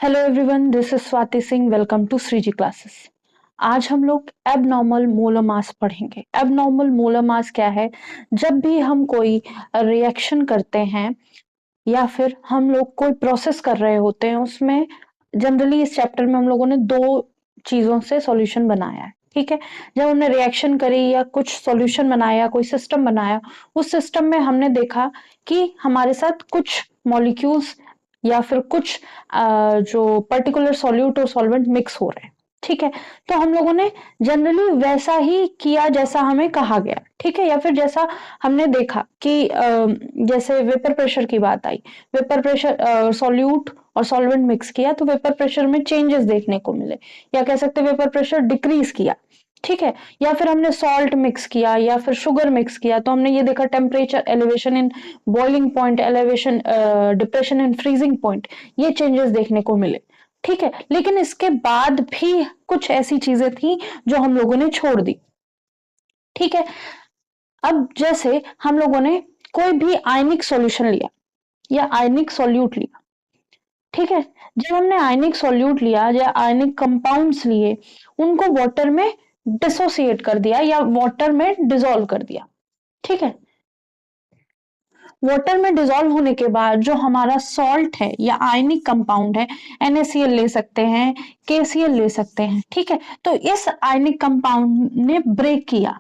Hello everyone, this is Swati Singh. Welcome to Shreeji classes. आज हम लोग एबनॉर्मल मोलर मास पढ़ेंगे। एबनॉर्मल मोलर मास क्या है? जब भी हम कोई रिएक्शन करते हैं या फिर हम लोग कोई प्रोसेस कर रहे होते हैं, उसमें जनरली इस चैप्टर में हम लोगों ने दो चीजों से सॉल्यूशन बनाया है। ठीक है, जब हमने रिएक्शन करी या कुछ सॉल्यूशन बनाया, कोई सिस्टम बनाया, उस सिस्टम में हमने देखा कि हमारे साथ कुछ मॉलिक्यूल्स या फिर कुछ जो पर्टिकुलर सॉल्यूट और सॉल्वेंट मिक्स हो रहे हैं। ठीक है, तो हम लोगों ने जनरली वैसा ही किया जैसा हमें कहा गया। ठीक है, या फिर जैसा हमने देखा कि जैसे वेपर प्रेशर की बात आई, वेपर प्रेशर सॉल्यूट और सॉल्वेंट मिक्स किया तो वेपर प्रेशर में चेंजेस देखने को मिले, या कह सकते वेपर प्रेशर डिक्रीज किया। ठीक है, या फिर हमने सॉल्ट मिक्स किया या फिर शुगर मिक्स किया तो हमने ये देखा temperature elevation in boiling point, elevation depression in freezing point, ये चेंजेस देखने को मिले। ठीक है, लेकिन इसके बाद भी कुछ ऐसी चीजें थी जो हम लोगों ने छोड़ दी। ठीक है, अब जैसे हम लोगों ने कोई भी आयनिक सॉल्यूशन लिया या आयनिक सॉल्यूट लिया। ठीक है, जब हमने आयनिक सॉल्यूट लिया या आयनिक कंपाउंड्स लिए, उनको वाटर में डिसोसिएट कर दिया या वाटर में डिसॉल्व कर दिया। ठीक है, वाटर में डिसॉल्व होने के बाद जो हमारा सॉल्ट है या आयनिक कंपाउंड है, NaCl ले सकते हैं, KCl ले सकते हैं। ठीक है, तो इस आयनिक कंपाउंड ने ब्रेक किया।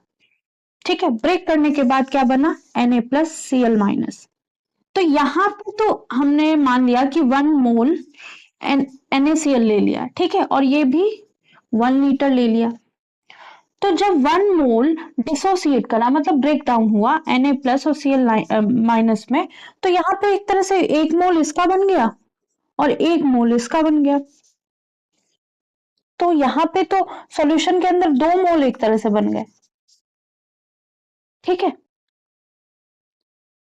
ठीक है, ब्रेक करने के बाद क्या बना? Na+Cl-। तो यहाँ पे तो हमने मान लिया कि 1 मोल NaCl ले लिया। ठीक है, और ये भी 1 लीटर ले लिया। तो जब 1 मोल डिसोसिएट करा, मतलब ब्रेक डाउन हुआ Na+ और Cl- में, तो यहाँ पे एक तरह से 1 मोल इसका बन गया और 1 मोल इसका बन गया। तो यहाँ पे तो सॉल्यूशन के अंदर 2 मोल एक तरह से बन गए। ठीक है,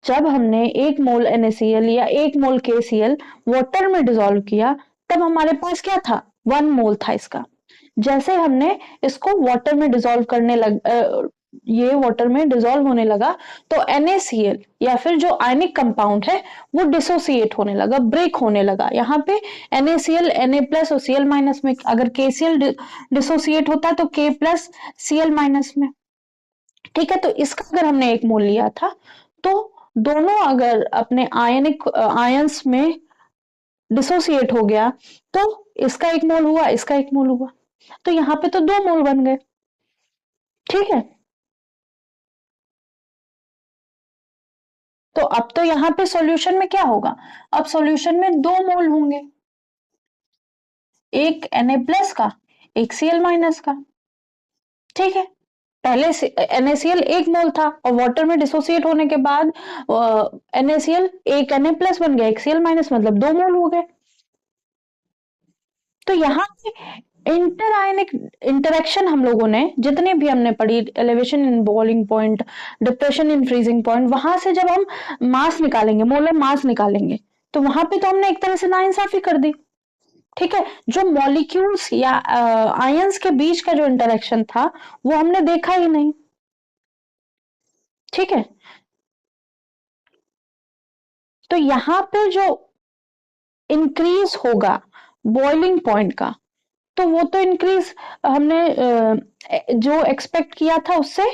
जब हमने 1 मोल NaCl या 1 मोल KCl वाटर में डिसॉल्व किया, तब हमारे पास क्या था? 1 मोल था इसका। जैसे हमने इसको वाटर में डिसॉल्व करने ये वाटर में डिसॉल्व होने लगा तो NaCl या फिर जो आयनिक कंपाउंड है वो डिसोसिएट होने लगा, ब्रेक होने लगा। यहाँ पे NaCl Na+ और Cl- में, अगर KCl डिसोसिएट होता तो K+Cl- में। ठीक है, तो इसका अगर हमने 1 मोल लिया था तो दोनों अगर अपने आयनिक आयंस में डिसोसिएट हो गया तो इसका 1 मोल हुआ, इसका 1 मोल हुआ, तो यहाँ पे तो 2 मोल बन गए। ठीक है, तो अब तो यहाँ पे सॉल्यूशन में क्या होगा? अब सॉल्यूशन में 2 मोल होंगे, एक Na+ का, एक Cl- का। ठीक है, पहले से NaCl 1 मोल था और वाटर में डिसोसिएट होने के बाद NaCl एक Na+ बन गया, एक Cl-, मतलब 2 मोल हो गए। तो यहाँ पे इंटर आयनिक इंटरेक्शन हम लोगों ने जितने भी हमने पढ़ी, elevation in boiling point, depression in freezing point, वहां से जब हम मास निकालेंगे, मोलर मास निकालेंगे, तो वहां पे तो हमने एक तरह से नाइंसाफी कर दी। ठीक है, जो मॉलिक्यूल्स या आयंस के बीच का जो इंटरेक्शन था वो हमने देखा ही नहीं। ठीक है, तो यहाँ पे जो इंक्रीज होगा बॉइलिंग पॉइंट का, तो वो तो इंक्रीज हमने जो एक्सपेक्ट किया था उससे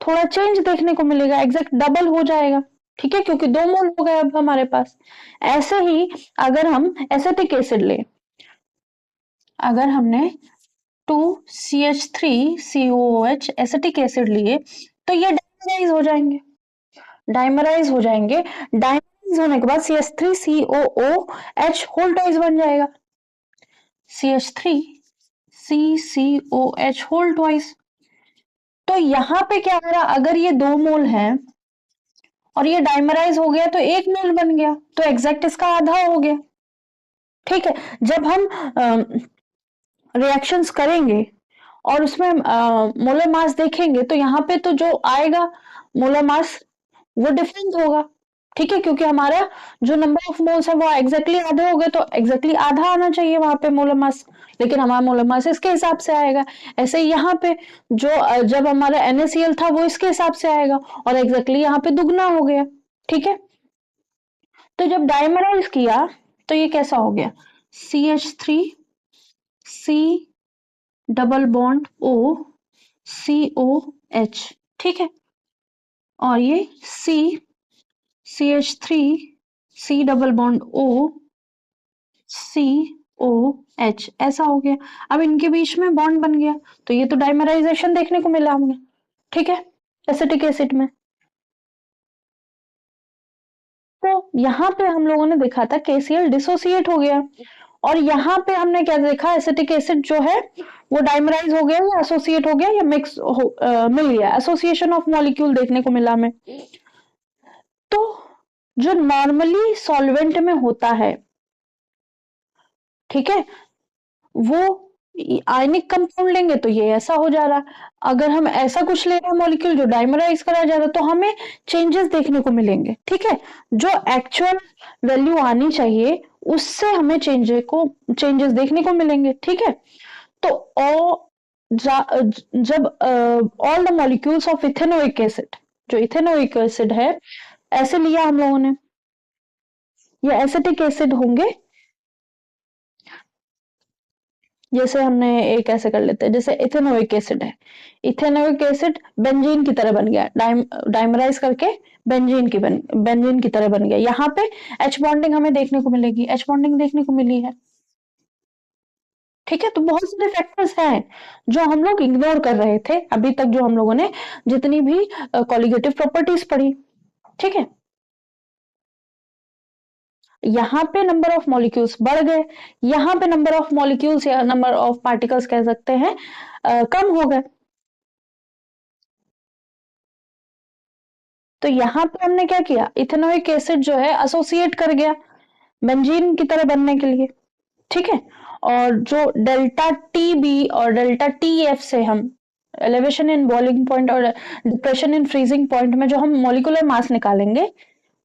थोड़ा चेंज देखने को मिलेगा, एग्जैक्ट डबल हो जाएगा। ठीक है, क्योंकि 2 मोल हो गए अब हमारे पास। ऐसे ही अगर हम एसिटिक एसिड ले, अगर हमने 2CH3COOH एसिटिक एसिड लिए तो ये डाइमराइज हो जाएंगे, डाइमराइज हो जाएंगे। डाइमराइज होने के बाद CH3COOH होल ट्वाइस बन जाएगा, CH3CCOH होल ट्वाइस। तो यहाँ पे क्या हो रहा? अगर ये 2 मोल है और ये डाइमराइज हो गया तो 1 मोल बन गया, तो एग्जैक्ट इसका आधा हो गया। ठीक है, जब हम रिएक्शंस करेंगे और उसमें मोलर मास देखेंगे तो यहाँ पे तो जो आएगा मोलर मास वो डिफरेंट होगा। ठीक है, क्योंकि हमारा जो नंबर ऑफ मोल्स है वो एग्जैक्टली आधे हो गए, तो एग्जैक्टली आधा आना चाहिए वहां पे मोलर मास, लेकिन हमारा मोलर मास इसके हिसाब से आएगा। ऐसे ही यहाँ पे जो जब हमारा NaCl था वो इसके हिसाब से आएगा और एग्जैक्टली यहाँ पे दुगना हो गया। ठीक है, तो जब डाइमराइज किया तो ये कैसा हो गया? CH3 C double bond O COH, ठीक है। और ये CH3 C double bond O COH, ऐसा हो गया। अब इनके बीच में बॉन्ड बन गया, तो ये तो डाइमराइजेशन देखने को मिला हमें, ठीक है, एसिटिक एसिड में। तो यहाँ पे हम लोगों ने देखा था KCl डिसोसिएट हो गया, और यहाँ पे हमने क्या देखा, एसिटिक एसिड जो है वो डाइमराइज हो गया या एसोसिएट हो गया या मिल गया, एसोसिएशन ऑफ मॉलिक्यूल देखने को मिला हमें। तो जो नॉर्मली सॉल्वेंट में होता है, ठीक है, वो आयनिक कंपाउंड लेंगे तो ये ऐसा हो जा रहा। अगर हम ऐसा कुछ ले रहे हैं मॉलिक्यूल जो डाइमराइज करा जा रहा है, तो हमें चेंजेस देखने को मिलेंगे, ठीक है। जो एक्चुअल वैल्यू आनी चाहिए उससे हमें चेंजेस देखने को मिलेंगे, ठीक है। तो जब all the molecules of ethanoic acid, जो इथेनोइक एसिड है, ऐसे लिया हम लोगों ने, ये एसिटिक एसिड होंगे। जैसे हमने एक ऐसे कर लेते हैं, जैसे इथेनोइक एसिड है, इथेनोइक एसिड बेंजीन की तरह बन गया, डाइमराइज करके बेंजीन की तरह बन गया। यहाँ पे एच बॉन्डिंग हमें देखने को मिलेगी, एच बॉन्डिंग देखने को मिली है, ठीक है। तो बहुत सारे फैक्टर्स हैं जो हम लोग इग्नोर कर रहे थे अभी तक, जो हम लोगों ने जितनी भी कॉलिगेटिव प्रॉपर्टीज पढ़ी, ठीक है। यहाँ पे नंबर ऑफ मॉलिक्यूल्स बढ़ गए, यहाँ पे नंबर ऑफ मॉलिक्यूल्स या नंबर ऑफ पार्टिकल्स कह सकते हैं कम हो गए। तो यहाँ पे हमने क्या किया, इथेनोइक एसिड जो है एसोसिएट कर गया बेंजीन की तरह बनने के लिए, ठीक है। और जो डेल्टा टी बी और डेल्टा टी एफ से हम एलिवेशन इन बॉइलिंग पॉइंट और डिप्रेशन इन फ्रीजिंग पॉइंट में जो हम मॉलिकुलर मास निकालेंगे,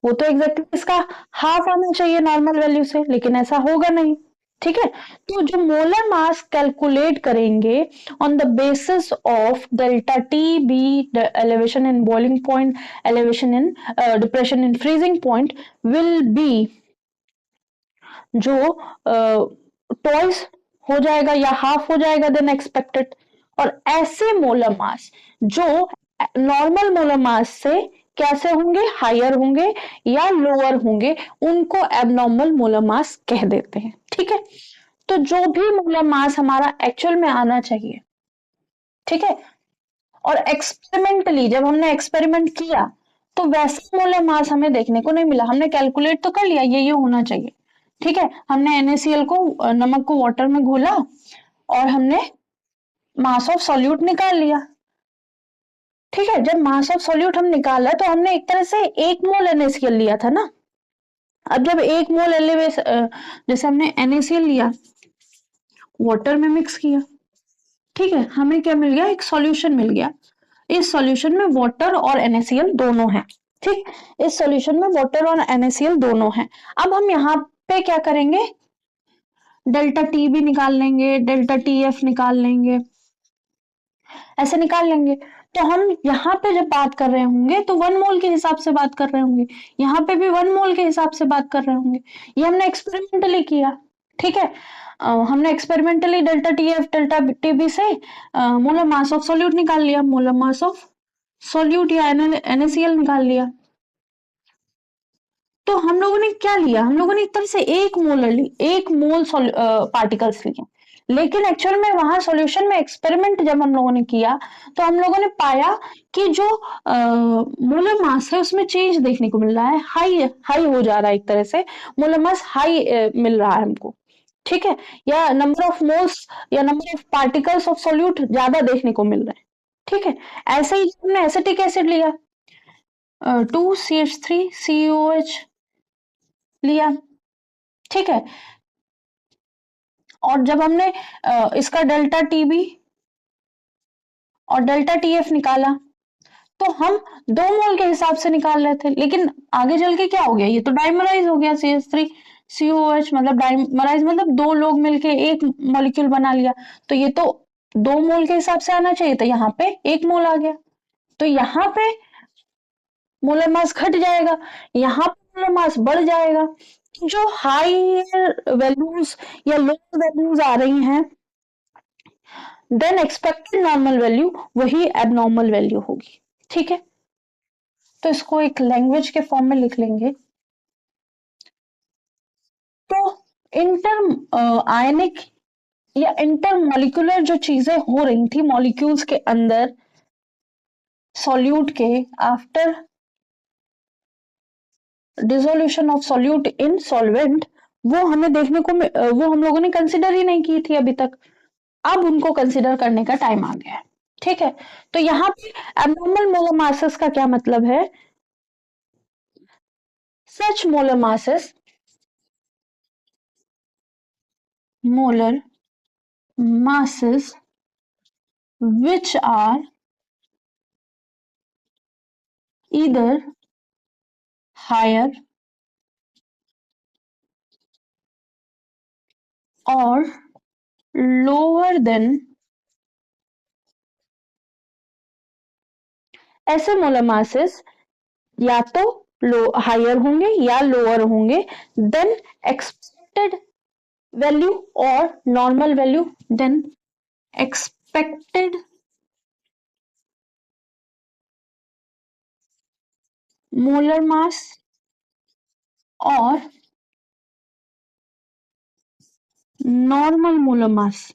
वो तो एग्जैक्टली इसका हाफ आना चाहिए नॉर्मल वैल्यू से, लेकिन ऐसा होगा नहीं, ठीक है। तो जो मोलर मास कैलकुलेट करेंगे on the basis of delta T B, elevation in boiling point, elevation in depression in freezing point, will be जो ट्वाइस हो जाएगा या हाफ हो जाएगा देन एक्सपेक्टेड। और ऐसे मोलर मास जो नॉर्मल मोलर मास से कैसे होंगे, हायर होंगे या लोअर होंगे, उनको एबनॉर्मल मोलर मास कह देते हैं, ठीक है। तो जो भी मोलर मास हमारा एक्चुअल में आना चाहिए, ठीक है, और एक्सपेरिमेंटली जब हमने एक्सपेरिमेंट किया तो वैसा मोलर मास हमें देखने को नहीं मिला। हमने कैलकुलेट तो कर लिया ये होना चाहिए, ठीक है। हमने NaCl को, नमक को वाटर में घोला और हमने मास ऑफ सॉल्यूट निकाल लिया, ठीक है। जब मास ऑफ सॉल्यूट हम निकाला तो हमने एक तरह से 1 मोल NaCl लिया था ना। अब जब 1 मोल जैसे हमने NaCl लिया, वाटर में मिक्स किया, ठीक है, हमें क्या मिल गया, एक सॉल्यूशन मिल गया। इस सॉल्यूशन में वाटर और NaCl दोनों हैं, ठीक। इस सॉल्यूशन में वाटर और NaCl दोनों हैं। अब हम यहाँ पे क्या करेंगे, डेल्टा टी भी निकाल लेंगे, डेल्टा TF निकाल लेंगे, ऐसे निकाल लेंगे। तो हम यहाँ पे जब बात कर रहे होंगे तो 1 मोल के हिसाब से बात कर रहे होंगे, यहाँ पे भी 1 मोल के हिसाब से बात कर रहे होंगे। ये हमने एक्सपेरिमेंटली किया, ठीक है। हमने experimentally delta TF delta TB से मोलर मास ऑफ सॉल्यूट निकाल लिया, मोलर मास ऑफ सॉल्यूट या NaCl निकाल लिया। तो हम लोगों ने क्या लिया, हम लोगों ने एक तरह से 1 मोल पार्टिकल्स लिए, लेकिन एक्चुअल में वहां सॉल्यूशन में एक्सपेरिमेंट जब हम लोगों ने किया तो हम लोगों ने पाया कि जो मोलर मास है उसमें चेंज देखने को मिल रहा है, हाई हाई हो जा रहा है, एक तरह से मोलर मास हाई मिल रहा है हमको, ठीक है। या नंबर ऑफ मोल्स या number of particles of solute ज्यादा देखने को मिल रहे हैं, ठीक है। ऐसे ही हमने एसिटिक एसिड लिया, 2CH3COH लिया, ठीक है। और जब हमने इसका डेल्टा TB और डेल्टा TF निकाला तो हम 2 मोल के हिसाब से निकाल रहे थे, लेकिन आगे चल के क्या हो गया, ये तो डाइमराइज हो गया, CH3COH, मतलब डाइमराइज मतलब 2 लोग मिलके एक मॉलिक्यूल बना लिया। तो ये तो 2 मोल के हिसाब से आना चाहिए, तो यहाँ पे 1 मोल आ गया। तो यहाँ पे मोलर मास घट जाएगा, यहाँ पे मोलर मास बढ़ जाएगा। जो हाई वैल्यूज या लो वैल्यूज आ रही हैं, देन एक्सपेक्टेड नॉर्मल वैल्यू वही एबनॉर्मल वैल्यू होगी। ठीक है, तो इसको एक लैंग्वेज के फॉर्म में लिख लेंगे। तो इंटर आयनिक या इंटर मॉलिक्यूलर जो चीजें हो रही थी मॉलिक्यूल्स के अंदर सॉल्यूट के, after dissolution of solute in solvent, वो हमें देखने को वो हम लोगों ने कंसिडर ही नहीं की थी अभी तक। अब उनको कंसिडर करने का टाइम आ गया है। ठीक है, तो यहाँ पे एबनॉर्मल मोलर मासेस का क्या मतलब है? Such molar masses which are either higher or lower than, ऐसे मोलर मासेस या तो हायर होंगे या लोअर होंगे then expected value or normal value, then expected molar mass or normal molar मास।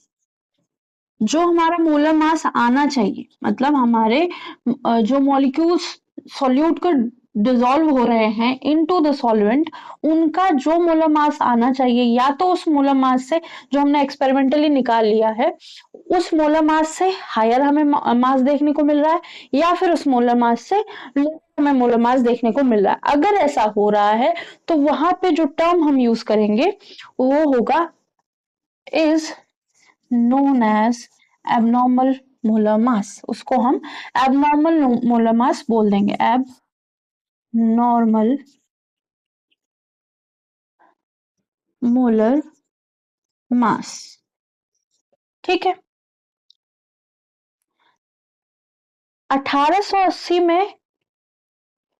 जो हमारा मोलर मास आना चाहिए, मतलब हमारे जो मॉलिक्यूल्स सॉल्यूट को डिसॉल्व हो रहे हैं इनटू द सॉल्वेंट, उनका जो मोलर मास आना चाहिए, या तो उस मोलर मास से जो हमने एक्सपेरिमेंटली निकाल लिया है उस मोलर मास से हायर हमें मास देखने को मिल रहा है, या फिर उस मोलर मास से लोअर हमें मोलर मास देखने को मिल रहा है। अगर ऐसा हो रहा है तो वहां पे जो टर्म हम यूज करेंगे वो होगा is known as abnormal molar mass। उसको हम abnormal molar mass बोल देंगे, abnormal molar mass। ठीक है, 1880 में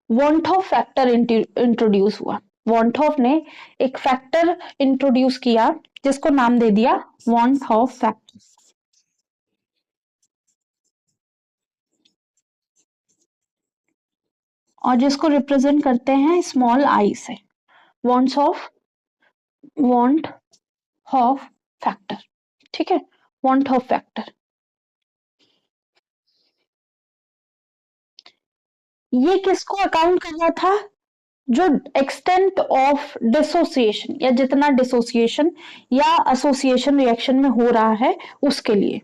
वॉन्टॉफ फैक्टर इंट्रोड्यूस हुआ। वॉन्टॉफ ने एक फैक्टर इंट्रोड्यूस किया जिसको नाम दे दिया वॉन्टॉफ फैक्टर, और जिसको रिप्रेजेंट करते हैं स्मॉल आई से, वॉन्ट ऑफ फैक्टर। ठीक है, वॉन्ट ऑफ फैक्टर ये किसको अकाउंट कर रहा था? जो एक्सटेंट ऑफ डिसोसिएशन, या जितना डिसोसिएशन या एसोसिएशन रिएक्शन में हो रहा है उसके लिए।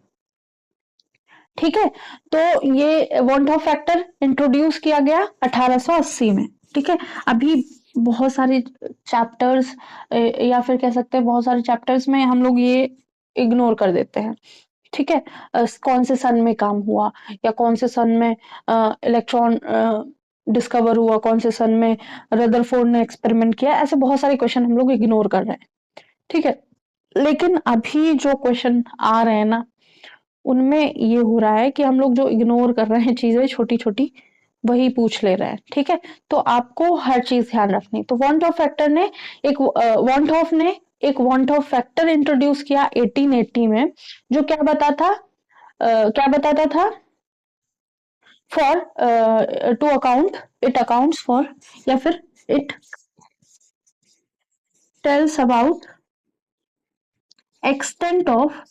ठीक है, तो ये वॉन्ट ऑफ फैक्टर इंट्रोड्यूस किया गया 1880 में। ठीक है, अभी बहुत सारे चैप्टर्स, या फिर कह सकते हैं बहुत सारे चैप्टर्स में हम लोग ये इग्नोर कर देते हैं। ठीक है, कौन से सन में काम हुआ, या कौन से सन में इलेक्ट्रॉन डिस्कवर हुआ, कौन से सन में रदरफोर्ड ने एक्सपेरिमेंट किया, ऐसे बहुत सारे क्वेश्चन हम लोग इग्नोर कर रहे हैं। ठीक है, लेकिन अभी जो क्वेश्चन आ रहे हैं ना, उनमें ये हो रहा है कि हम लोग जो इग्नोर कर रहे हैं चीजें छोटी छोटी, वही पूछ ले रहे हैं। ठीक है, तो आपको हर चीज ध्यान रखनी। तो वॉन्ट ऑफ फैक्टर ने एक एक वॉन्ट ऑफ फैक्टर इंट्रोड्यूस किया 1880 में, जो क्या बताता था? For to account, it accounts for, या फिर it tells about extent of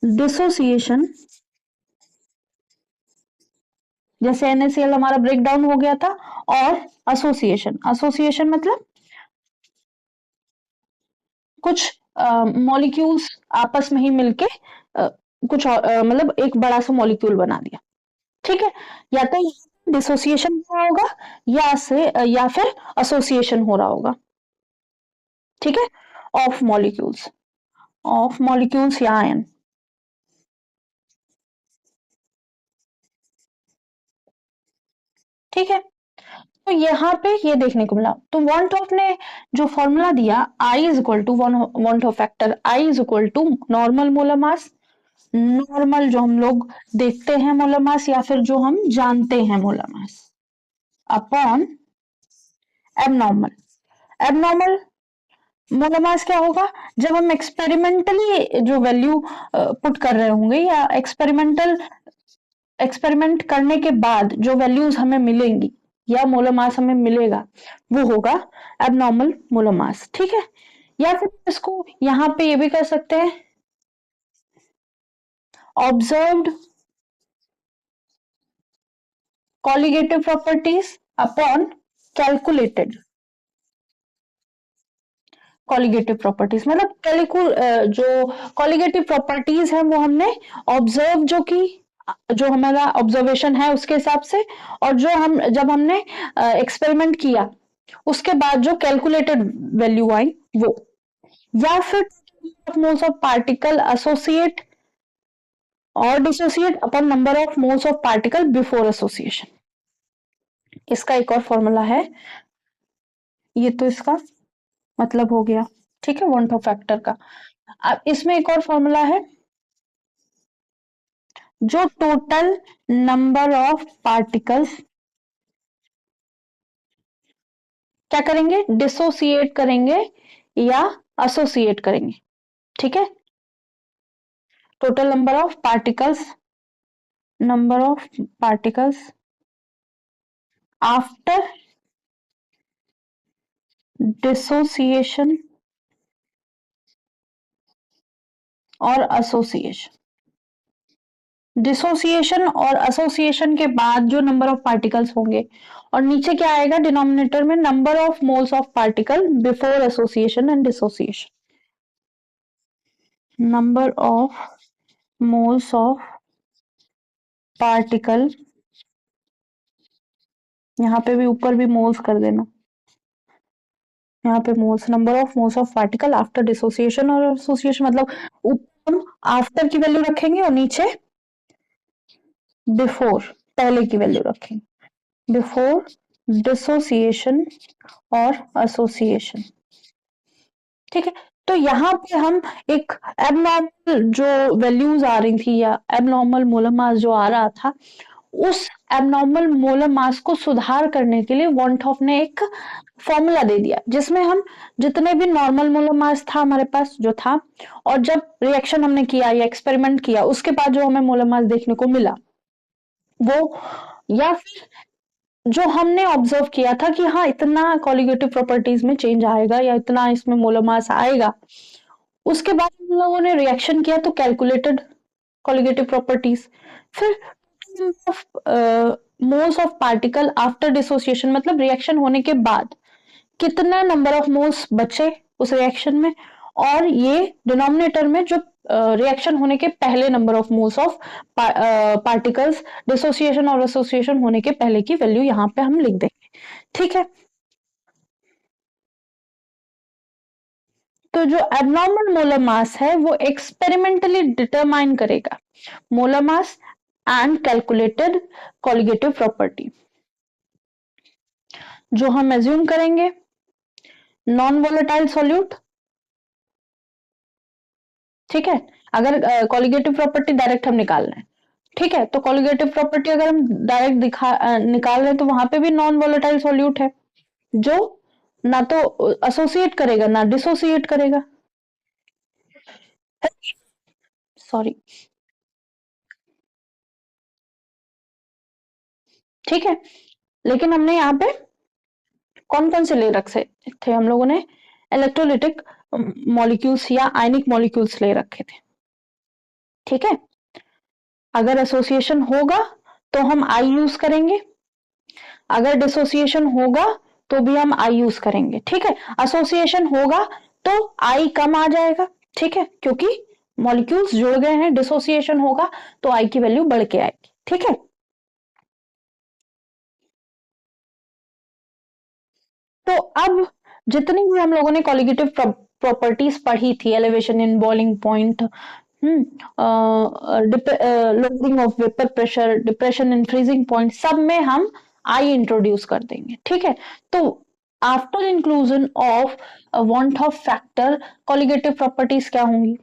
dissociation. जैसे NaCl हमारा ब्रेक डाउन हो गया था, और एसोसिएशन मतलब कुछ मॉलिक्यूल्स आपस में ही मिलके कुछ मतलब एक बड़ा सा मॉलिक्यूल बना दिया। ठीक है, या तो डिसोसिएशन हो रहा होगा, या फिर एसोसिएशन हो रहा होगा। ठीक है, ऑफ मॉलिक्यूल्स या आयन। ठीक है, तो यहाँ पे ये देखने को मिला। तो वॉन्ट ऑफ ने जो फॉर्मूला दिया, I is equal to van't Hoff factor, I is equal to normal molar mass, normal जो हम लोग देखते हैं मोलर मास, या फिर जो हम जानते हैं molar mass, upon abnormal. Abnormal मोनोमास क्या होगा? जब हम एक्सपेरिमेंटली जो वैल्यू पुट कर रहे होंगे या एक्सपेरिमेंट करने के बाद जो वैल्यूज हमें मिलेंगी या मोलोमास हमें मिलेगा, वो होगा एबनॉर्मल मोलोमास। ठीक है, या फिर इसको यहां पे ये भी कर सकते हैं, observed colligative properties upon calculated colligative properties. मतलब जो कॉलिगेटिव प्रॉपर्टीज है वो हमने ऑब्जर्व जो हमारा ऑब्जर्वेशन है उसके हिसाब से, और जो हम जब हमने एक्सपेरिमेंट किया उसके बाद जो कैलकुलेटेड वैल्यू आई वो, या फिर मोल्स ऑफ पार्टिकल एसोसिएट और dissociate upon number of moles of particle before association. इसका एक और फॉर्मूला है, ये तो इसका मतलब हो गया। ठीक है, वन टॉप फैक्टर का। अब इसमें एक और फॉर्मूला है, जो टोटल नंबर ऑफ पार्टिकल्स क्या करेंगे, डिसोसिएट करेंगे या एसोसिएट करेंगे। ठीक है, total number of particles after dissociation और एसोसिएशन। डिसोसिएशन और एसोसिएशन के बाद जो नंबर ऑफ पार्टिकल्स होंगे, और नीचे क्या आएगा डिनोमिनेटर में, number of moles of particle before association and dissociation. Number of moles of particle, यहाँ पे भी ऊपर भी मोल्स कर देना, यहाँ पे moles, number of moles of particle after dissociation और एसोसिएशन, मतलब ऊपर हम आफ्टर की वैल्यू रखेंगे और नीचे बिफोर, पहले की वैल्यू रखेंगे, बिफोर डिसोसिएशन और एसोसिएशन। ठीक है, तो यहाँ पे हम एक एबनॉर्मल जो वैल्यूज आ रही थी या एबनॉर्मल मोलर मास जो आ रहा था, उस एबनॉर्मल मोलर मास को सुधार करने के लिए वॉन्टॉफ ने एक फॉर्मूला दे दिया, जिसमें हम जितने भी नॉर्मल मोलर मास था हमारे पास जो था, और जब रिएक्शन हमने किया या एक्सपेरिमेंट किया उसके बाद जो हमें मोलर मास देखने को मिला वो, या फिर जो हमने ऑब्जर्व किया था कि हाँ इतना कॉलिगेटिव प्रॉपर्टीज में चेंज आएगा या इतना इसमें मोलर मास आएगा, उसके बाद हम लोगों ने रिएक्शन किया तो कैलकुलेटेड कॉलिगेटिव प्रॉपर्टीज। फिर moles of particle after dissociation, मतलब रिएक्शन होने के बाद कितना नंबर ऑफ मोल्स बचे उस रिएक्शन में, और ये डिनोमिनेटर में जो रिएक्शन होने के पहले number of moles of particles dissociation और एसोसिएशन होने के पहले की वैल्यू यहाँ पे हम लिख देंगे। ठीक है, तो जो एबनॉर्मल मोलर मास है वो एक्सपेरिमेंटली डिटरमाइन करेगा molar mass and calculated colligative property, जो हम एज्यूम करेंगे नॉन वोलेटाइल सॉल्यूट। ठीक है, अगर कॉलिगेटिव प्रॉपर्टी डायरेक्ट हम निकाल रहे हैं, ठीक है, तो कॉलिगेटिव प्रॉपर्टी अगर हम डायरेक्ट निकाल रहे हैं तो वहां पे भी नॉन वोलेटाइल सॉल्यूट है, जो ना तो एसोसिएट करेगा ना डिसोसिएट करेगा। सॉरी, ठीक है, लेकिन हमने यहाँ पे कौन कौन से ले रखे थे हम लोगों ने, इलेक्ट्रोलिटिक मॉलिक्यूल्स या आयनिक मॉलिक्यूल्स ले रखे थे। ठीक है, अगर एसोसिएशन होगा तो हम आई यूज करेंगे, अगर डिसोसिएशन होगा तो भी हम आई यूज करेंगे। ठीक है, एसोसिएशन होगा तो आई कम आ जाएगा। ठीक है, क्योंकि मॉलिक्यूल्स जुड़ गए हैं, डिसोसिएशन होगा तो आई की वैल्यू बढ़ के आएगी। ठीक है, तो अब जितनी भी हम लोगों ने कॉलिगेटिव प्रॉपर्टीज पढ़ी थी, elevation in boiling point, lowering of vapour pressure, depression in freezing point, सब में हम आई इंट्रोड्यूस कर देंगे। ठीक है, तो after inclusion of want of factor, colligative properties क्या होंगी,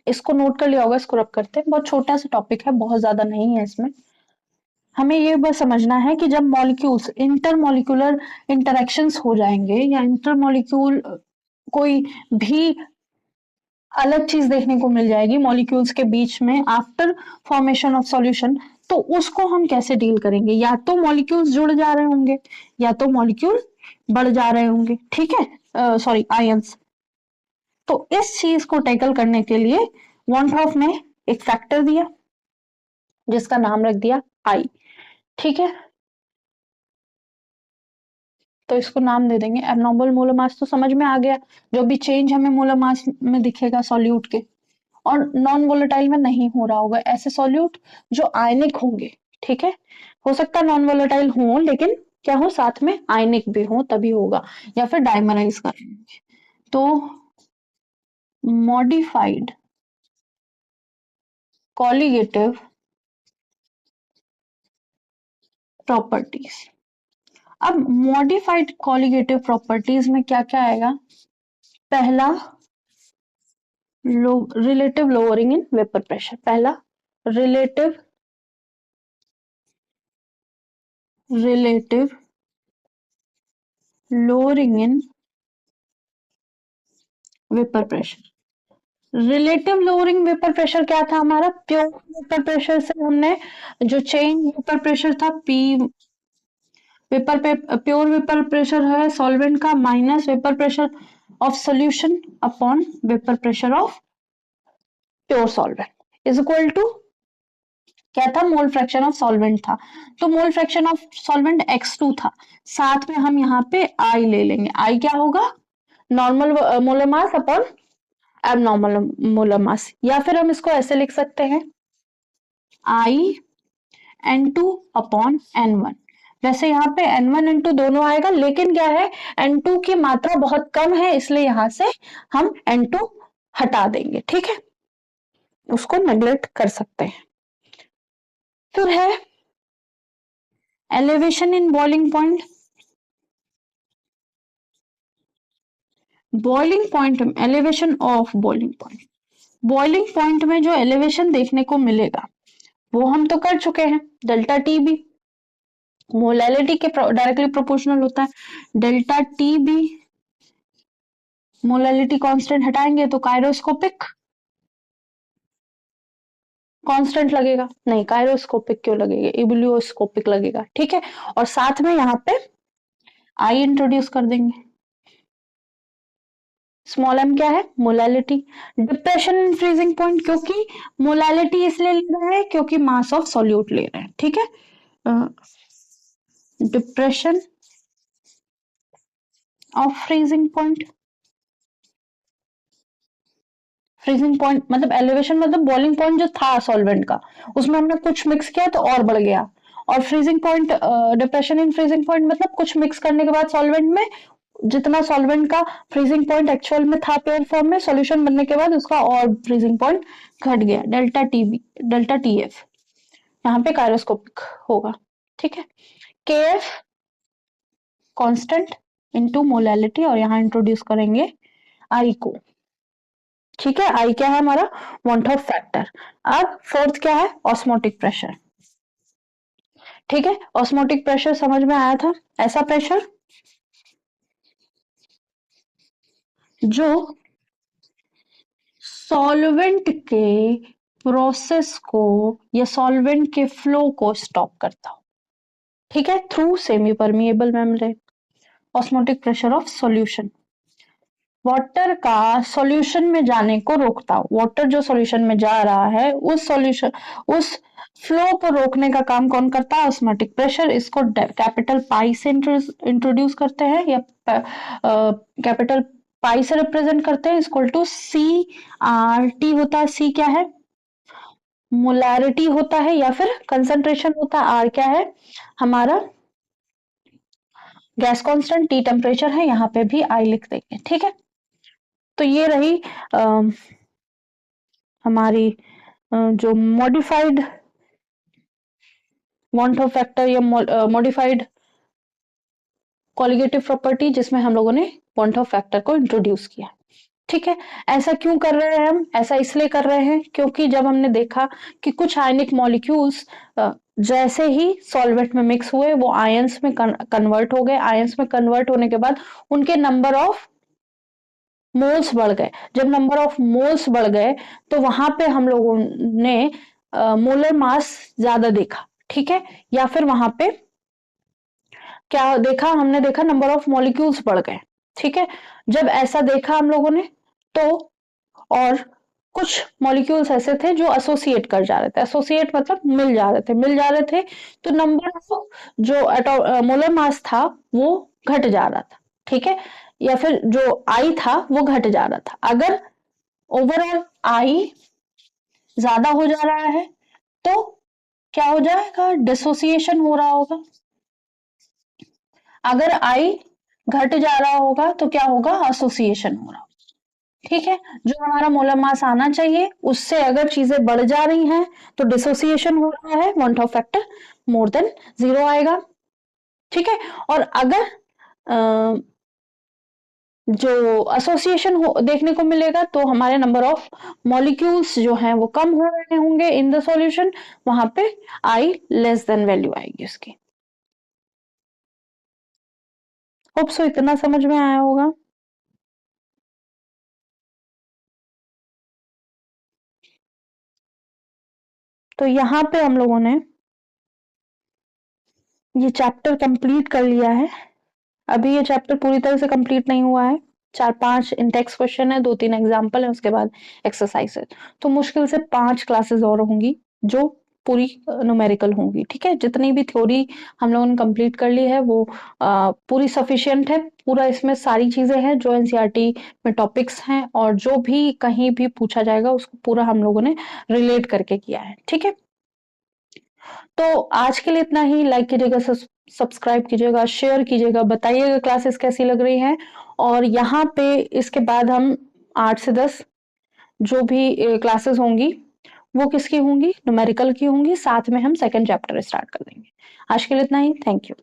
इसको नोट कर लिया होगा, इसको रब करते हैं, बहुत छोटा सा टॉपिक है, बहुत ज्यादा नहीं है इसमें, हमें ये बस समझना है कि जब मॉलिक्यूल्स इंटरमॉलिक्यूलर इंटरेक्शंस हो जाएंगे या इंटरमॉलिक्यूल कोई भी अलग चीज देखने को मिल जाएगी मॉलिक्यूल्स के बीच में आफ्टर फॉर्मेशन ऑफ सॉल्यूशन, तो उसको हम कैसे डील करेंगे? या तो मॉलिक्यूल्स जुड़ जा रहे होंगे या तो मॉलिक्यूल बढ़ जा रहे होंगे, ठीक है, सॉरी आयंस। तो इस चीज को टैकल करने के लिए वॉन ने एक फैक्टर दिया जिसका नाम रख दिया आई, ठीक है। तो इसको नाम दे देंगे एबनॉर्मल मोलर मास। तो समझ में आ गया, जो भी चेंज हमें मोलर मास में दिखेगा सॉल्यूट के, और नॉन वोलेटाइल में नहीं हो रहा होगा, ऐसे सॉल्यूट जो आयनिक होंगे, ठीक है। हो सकता है नॉन वोलेटाइल हो लेकिन क्या हो, साथ में आयनिक भी हो तभी होगा, या फिर डाइमराइज करेंगे। तो मॉडिफाइड कॉलिगेटिव प्रॉपर्टीज। अब मॉडिफाइड कॉलिगेटिव प्रॉपर्टीज में क्या क्या आएगा? पहला, relative lowering in vapour pressure. पहला, relative lowering in vapour pressure. Relative lowering vapour pressure क्या था हमारा? प्योर वेपर प्रेशर से हमने जो चेंज वेपर प्रेशर था पी, प्योर वेपर प्रेशर है सॉल्वेंट का minus vapour pressure of solution upon vapour pressure of pure solvent is equal to क्या था? मोल फ्रैक्शन ऑफ सॉल्वेंट था। तो mole fraction of solvent x2 था, साथ में हम यहाँ पे I ले लेंगे। I क्या होगा? Normal molar mass upon abnormal molar mass, या फिर हम इसको ऐसे लिख सकते हैं I N2 अपॉन N1। वैसे यहाँ पे N1 N2 दोनों आएगा, लेकिन क्या है, N2 की मात्रा बहुत कम है इसलिए यहां से हम N2 हटा देंगे, ठीक है, उसको नेग्लेक्ट कर सकते हैं। फिर है elevation in boiling point. Boiling point, elevation of boiling point, boiling point में जो एलिवेशन देखने को मिलेगा वो हम तो कर चुके हैं, डेल्टा टी बी मोलैलिटी के डायरेक्टली प्रोपोर्शनल होता है। Delta T B molality constant हटाएंगे तो काइरोस्कोपिक कांस्टेंट लगेगा, नहीं काइरोस्कोपिक क्यों लगेगा, इबुलियोस्कोपिक लगेगा, ठीक है। और साथ में यहाँ पे आई इंट्रोड्यूस कर देंगे। स्मॉल एम क्या है? Molality. Depression in freezing point, क्योंकि मोलैलिटी इसलिए ले रहे हैं क्योंकि मास ऑफ सॉल्यूट ले रहे हैं, ठीक है। Depression of freezing point, freezing point मतलब एलिवेशन मतलब बॉइलिंग पॉइंट जो था सॉल्वेंट का, उसमें हमने कुछ मिक्स किया तो और बढ़ गया। और freezing point, depression in freezing point मतलब कुछ मिक्स करने के बाद सॉल्वेंट में जितना सॉल्वेंट का फ्रीजिंग पॉइंट एक्चुअल में था प्योर फॉर्म में, सॉल्यूशन बनने के बाद उसका और फ्रीजिंग पॉइंट घट गया, delta T B, delta T F, यहाँ पे कायरोस्कोपिक होगा, ठीक है। के एफ कॉन्स्टेंट इंटू मोलैलिटी, और यहाँ इंट्रोड्यूस करेंगे आई को, ठीक है। आई क्या है हमारा? Want of factor. अब फोर्थ क्या है? ऑस्मोटिक प्रेशर, ठीक है। ऑस्मोटिक प्रेशर समझ में आया था, ऐसा प्रेशर जो सॉल्वेंट के प्रोसेस को या सॉल्वेंट के फ्लो को स्टॉप करता हो, ठीक है, through semi permeable membrane. Osmotic pressure of solution, water का सॉल्यूशन में जाने को रोकता हो, वाटर जो सॉल्यूशन में जा रहा है उस सॉल्यूशन, उस फ्लो को रोकने का काम कौन करता है? Osmotic pressure. इसको कैपिटल पाई से इंट्रोड्यूस करते हैं या कैपिटल पाई से रिप्रेजेंट करते हैं, equal to C R T होता है। सी क्या है? मोलैरिटी होता है या फिर कंसंट्रेशन होता है। आर क्या है? हमारा गैस कांस्टेंट, टी टेम्परेचर है, यहाँ पे भी आई लिख देंगे, ठीक है। तो ये रही हमारी जो मॉडिफाइड वांट ऑफ फैक्टर या मॉडिफाइड कॉलिगेटिव प्रॉपर्टी, जिसमें हम लोगों ने वांट ऑफ फैक्टर को इंट्रोड्यूस किया, ठीक है। ऐसा क्यों कर रहे हैं हम? ऐसा इसलिए कर रहे हैं क्योंकि जब हमने देखा कि कुछ आयनिक मॉलिक्यूल्स जैसे ही सॉल्वेंट में मिक्स हुए वो आयंस में कन्वर्ट हो गए। आयंस में कन्वर्ट होने के बाद उनके नंबर ऑफ मोल्स बढ़ गए। जब नंबर ऑफ मोल्स बढ़ गए तो वहां पे हम लोगों ने मोलर मास ज्यादा देखा, ठीक है। या फिर वहां पे क्या देखा, हमने देखा नंबर ऑफ मॉलिक्यूल्स बढ़ गए, ठीक है। जब ऐसा देखा हम लोगों ने तो, और कुछ मॉलिक्यूल्स ऐसे थे जो एसोसिएट कर जा रहे थे, एसोसिएट मतलब मिल जा रहे थे, मिल जा रहे थे, तो नंबर ऑफ जो मोलर मास था वो घट जा रहा था, ठीक है। या फिर जो आई था वो घट जा रहा था। अगर ओवरऑल आई ज्यादा हो जा रहा है तो क्या हो जाएगा, डिसोसिएशन हो रहा होगा। अगर आई घट जा रहा होगा तो क्या होगा, एसोसिएशन हो रहा होगा, ठीक है। जो हमारा मोलर मास आना चाहिए उससे अगर चीजें बढ़ जा रही हैं तो डिसोसिएशन हो रहा है, one of factor more than 0 आएगा, ठीक है। और अगर जो एसोसिएशन देखने को मिलेगा तो हमारे नंबर ऑफ मॉलिक्यूल्स जो हैं वो कम हो रहे होंगे इन द सॉल्यूशन, वहां पे आई लेस देन वैल्यू आएगी उसकी। होप सो इतना समझ में आया होगा। तो यहाँ पे हम लोगों ने ये चैप्टर कंप्लीट कर लिया है। अभी ये चैप्टर पूरी तरह से कंप्लीट नहीं हुआ है, 4-5 इंटेक्स क्वेश्चन है, 2-3 एग्जाम्पल है, उसके बाद एक्सरसाइज है। तो मुश्किल से 5 क्लासेस और होंगी जो पूरी न्यूमेरिकल होंगी, ठीक है। जितनी भी थ्योरी हम लोगों ने कंप्लीट कर ली है वो पूरी सफिशिएंट है। पूरा इसमें सारी चीजें हैं जो एनसीईआरटी में टॉपिक्स हैं, और जो भी कहीं भी पूछा जाएगा उसको पूरा हम लोगों ने रिलेट करके किया है, ठीक है। तो आज के लिए इतना ही। लाइक कीजिएगा, सब्सक्राइब कीजिएगा, शेयर कीजिएगा, बताइएगा क्लासेस कैसी लग रही हैं। और यहाँ पे इसके बाद हम 8 से 10 जो भी क्लासेस होंगी वो किसकी होंगी, न्यूमेरिकल की होंगी। साथ में हम सेकंड चैप्टर स्टार्ट कर देंगे। आज के लिए इतना ही। Thank you.